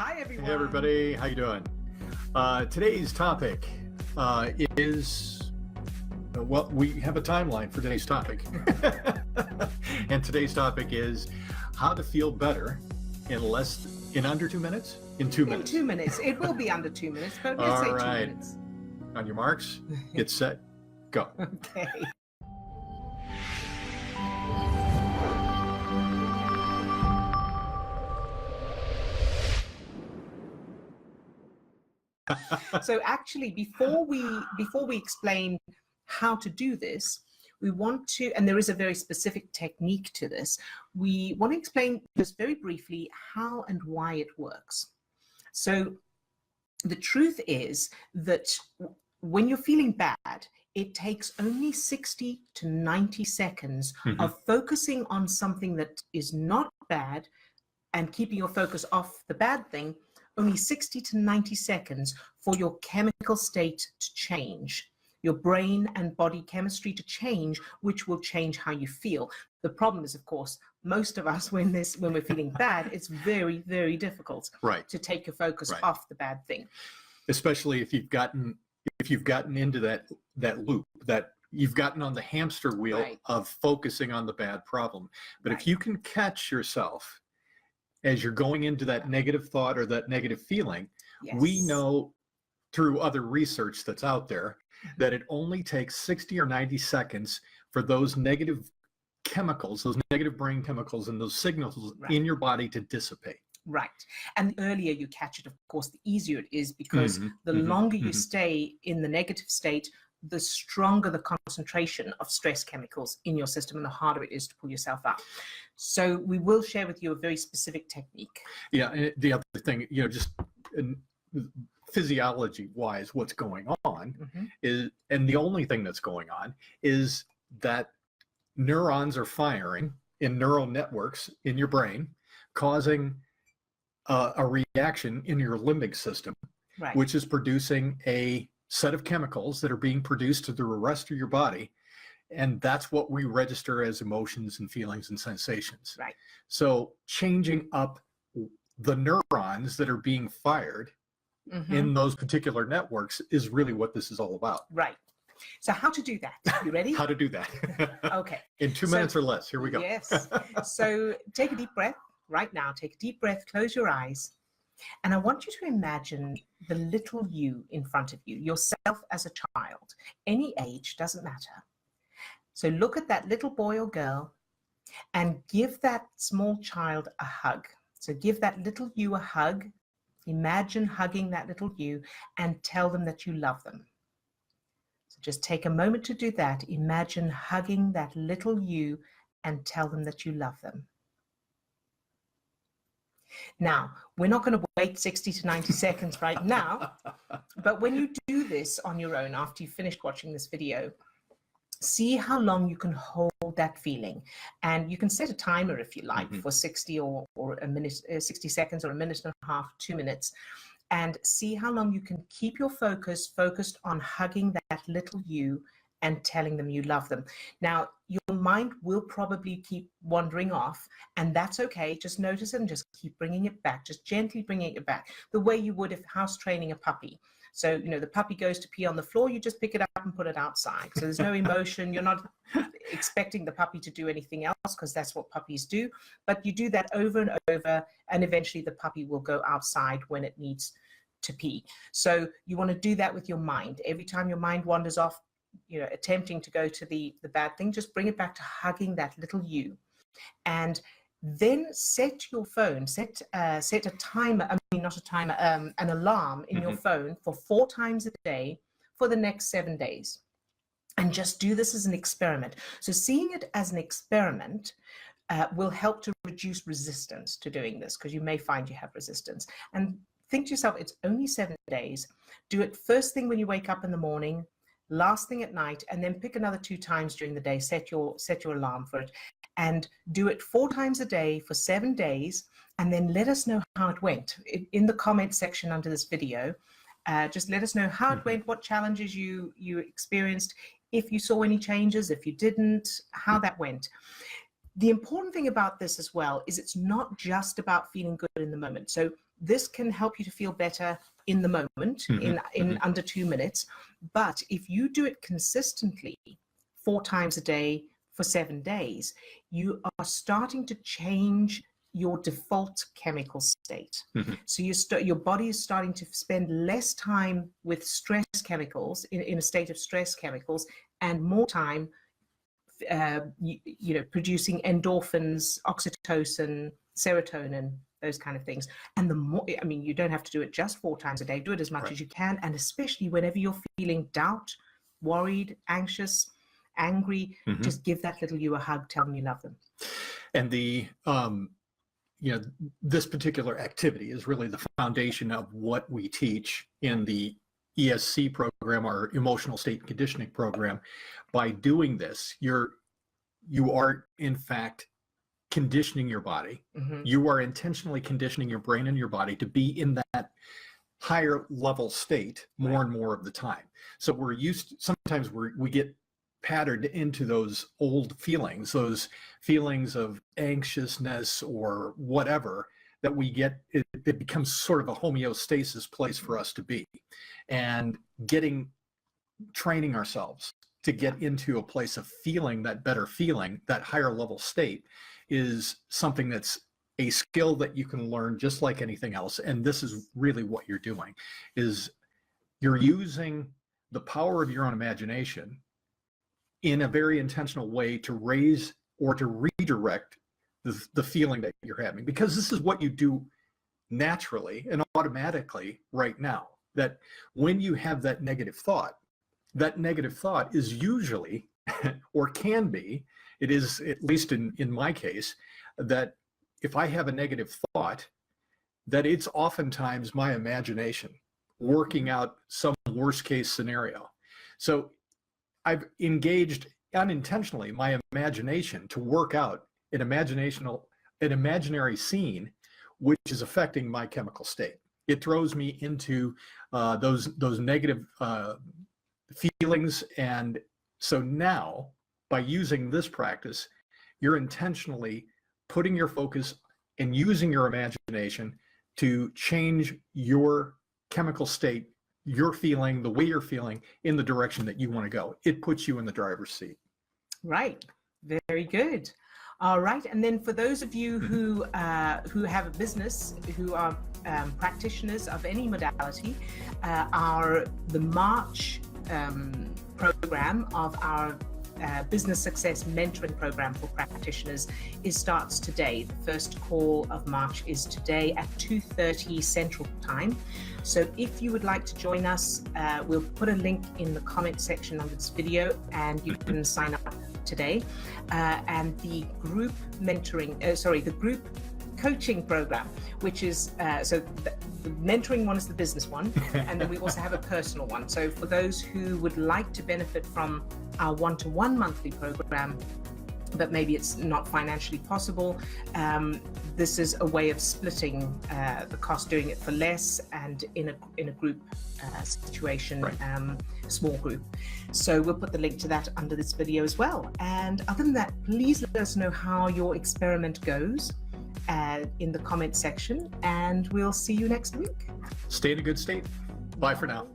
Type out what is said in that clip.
Hi, everyone. Hey, everybody. How you doing? Today's topic is, well, we have a timeline for today's topic. And today's topic is how to feel better in under 2 minutes? In 2 minutes. In 2 minutes. It will be under 2 minutes, but we'll say 2 minutes. On your marks, get set, go. Okay. So actually, before we explain how to do this, we want to, and there is a very specific technique to this, we want to explain just very briefly how and why it works. So the truth is that when you're feeling bad, it takes only 60 to 90 seconds of focusing on something that is not bad and keeping your focus off the bad thing, only 60 to 90 seconds for your chemical state to change, your brain and body chemistry to change, which will change how you feel. The problem is, of course, most of us, when we're feeling bad, it's very, very difficult to take your focus off the bad thing. Especially if you've gotten into that loop, that you've gotten on the hamster wheel of focusing on the bad problem. But if you can catch yourself as you're going into that negative thought or that negative feeling, we know through other research that's out there that it only takes 60 or 90 seconds for those negative chemicals, those negative brain chemicals and those signals in your body to dissipate. Right. And the earlier you catch it, of course, the easier it is, because the longer you stay in the negative state, the stronger the concentration of stress chemicals in your system and the harder it is to pull yourself out. So we will share with you a very specific technique. Yeah. And the other thing, just physiology wise, what's going on is, and the only thing that's going on is that neurons are firing in neural networks in your brain, causing a reaction in your limbic system, which is producing a set of chemicals that are being produced to the rest of your body. And that's what we register as emotions and feelings and sensations. Right. So changing up the neurons that are being fired in those particular networks is really what this is all about. Right. So how to do that? You ready? How to do that. Okay. In 2 minutes or less. Here we go. Yes. So take a deep breath right now. Take a deep breath, close your eyes. And I want you to imagine the little you in front of you, yourself as a child, any age, doesn't matter. So look at that little boy or girl and give that small child a hug. So give that little you a hug. Imagine hugging that little you and tell them that you love them. So just take a moment to do that. Imagine hugging that little you and tell them that you love them. Now, we're not going to wait 60 to 90 seconds right now, but when you do this on your own, after you've finished watching this video, see how long you can hold that feeling. And you can set a timer if you like for 60 or a minute, 60 seconds or a minute and a half, 2 minutes, and see how long you can keep your focused on hugging that little you and telling them you love them. Now, your mind will probably keep wandering off, and that's okay. Just notice it and just keep bringing it back, just gently bringing it back, the way you would if house training a puppy. So, the puppy goes to pee on the floor, you just pick it up and put it outside. So there's no emotion. You're not expecting the puppy to do anything else, because that's what puppies do. But you do that over and over, and eventually the puppy will go outside when it needs to pee. So you want to do that with your mind. Every time your mind wanders off, attempting to go to the bad thing, just bring it back to hugging that little you. And then set your phone, set a timer, not a timer, an alarm in your phone for 4 times a day for the next 7 days. And just do this as an experiment. So seeing it as an experiment will help to reduce resistance to doing this, because you may find you have resistance. And think to yourself, it's only 7 days. Do it first thing when you wake up in the morning, last thing at night, and then pick another 2 times during the day. Set your alarm for it, and do it 4 times a day for 7 days, and then let us know how it went in the comment section under this video. Just let us know how it went, what challenges you experienced, if you saw any changes, if you didn't, how that went. The important thing about this as well is it's not just about feeling good in the moment. So this can help you to feel better in the moment, in under 2 minutes. But if you do it consistently 4 times a day for 7 days, you are starting to change your default chemical state. So your body is starting to spend less time with stress chemicals, in a state of stress chemicals, and more time producing endorphins, oxytocin, serotonin, those kind of things. And the more, I mean, you don't have to do it just 4 times a day, do it as much as you can. And especially whenever you're feeling doubt, worried, anxious, angry, just give that little you a hug, tell them you love them. And this particular activity is really the foundation of what we teach in the ESC program, our emotional state and conditioning program. By doing this, you are in fact conditioning your body. You are intentionally conditioning your brain and your body to be in that higher level state more and more of the time. So sometimes we get patterned into those old feelings, those feelings of anxiousness or whatever that we get. It becomes sort of a homeostasis place for us to be, and training ourselves to get into a place of feeling that better feeling, that higher level state, is something that's a skill that you can learn just like anything else. And this is really what you're doing, is you're using the power of your own imagination in a very intentional way to raise or to redirect the feeling that you're having, because this is what you do naturally and automatically right now. That when you have that negative thought is usually, or can be, it is, at least in my case, that if I have a negative thought, that it's oftentimes my imagination working out some worst case scenario. So I've engaged unintentionally my imagination to work out an imaginary scene which is affecting my chemical state. It throws me into those negative feelings. And so now, by using this practice, you're intentionally putting your focus and using your imagination to change your chemical state, your feeling, the way you're feeling, in the direction that you want to go. It puts you in the driver's seat. Right. Very good. All right. And then for those of you who have a business, who are practitioners of any modality, the March program of our business success mentoring program for practitioners starts today. The first call of March is today at 2:30 Central Time. So if you would like to join us, we'll put a link in the comment section of this video, and you can sign up today. And the group the group coaching program, which is the mentoring one is the business one, and then we also have a personal one. So for those who would like to benefit from our one-to-one monthly program, but maybe it's not financially possible, this is a way of splitting the cost, doing it for less and in a group situation, small group. So we'll put the link to that under this video as well. And other than that, please let us know how your experiment goes in the comment section, and we'll see you next week. Stay in a good state. Bye for now.